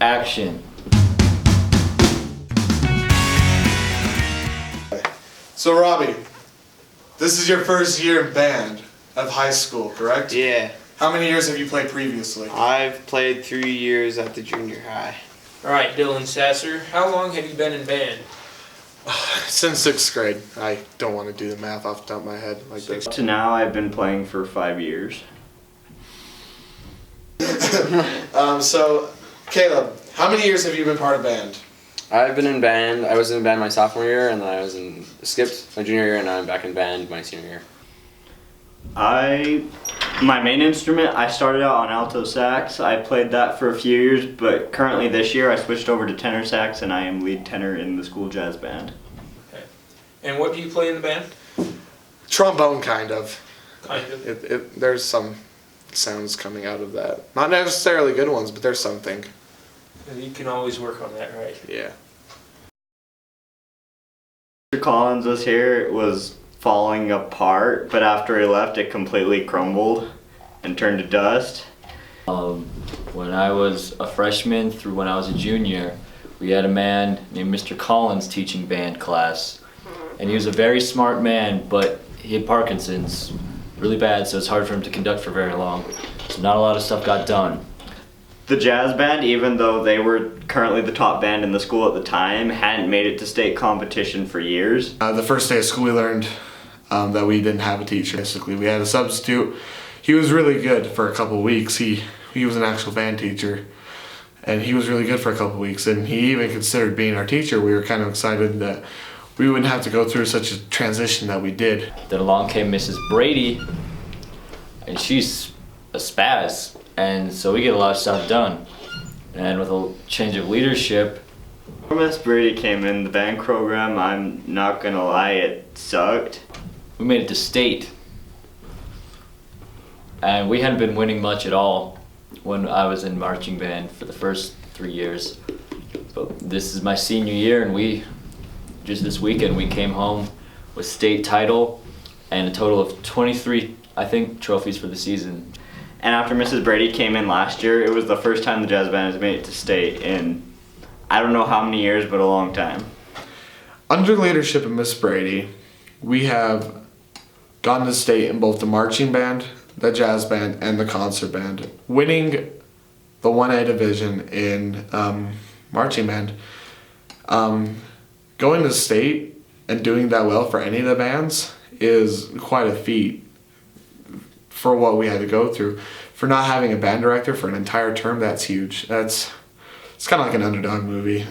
action. So Robbie, this is your first year in band of high school, correct? Yeah, How many years have you played previously? I've played 3 years at the junior high. All right, Dylan Sasser, how long have you been in band? Since 6th grade. I don't want to do the math off the top of my head like this. To now, I've been playing for 5 years. So, Caleb, how many years have you been part of band? I've been in band. I was in band my sophomore year, and then I was skipped my junior year, and now I'm back in band my senior year. My main instrument, I started out on alto sax. I played that for a few years, but currently this year I switched over to tenor sax, and I am lead tenor in the school jazz band. Okay. And what do you play in the band? Trombone, kind of. Kind of. There's some sounds coming out of that. Not necessarily good ones, but there's something. You can always work on that, right? Yeah. Mr. Collins was here, it was falling apart, but after he left it completely crumbled and turned to dust. When I was a freshman through when I was a junior, we had a man named Mr. Collins teaching band class. And he was a very smart man, but he had Parkinson's really bad, so it's hard for him to conduct for very long. So not a lot of stuff got done. The jazz band, even though they were currently the top band in the school at the time, hadn't made it to state competition for years. The first day of school we learned that we didn't have a teacher. Basically, we had a substitute. He was really good for a couple of weeks. He was an actual band teacher, and he was really good for a couple of weeks, and he even considered being our teacher. We were kind of excited that we wouldn't have to go through such a transition that we did. Then along came Mrs. Brady, and she's a spaz, and so we get a lot of stuff done. And with a change of leadership, When Miss Brady came in the band program, I'm not gonna lie, it sucked. we made it to state. And we hadn't been winning much at all when I was in marching band for the first 3 years. But this is my senior year, and just this weekend, we came home with state title and a total of 23, I think, trophies for the season. And after Mrs. Brady came in last year, it was the first time the jazz band has made it to state in I don't know how many years, but a long time. Under the leadership of Miss Brady, we have gone to state in both the marching band, the jazz band, and the concert band, winning the 1A division in marching band. Going to state and doing that well for any of the bands is quite a feat for what we had to go through. For not having a band director for an entire term, that's huge. It's kind of like an underdog movie.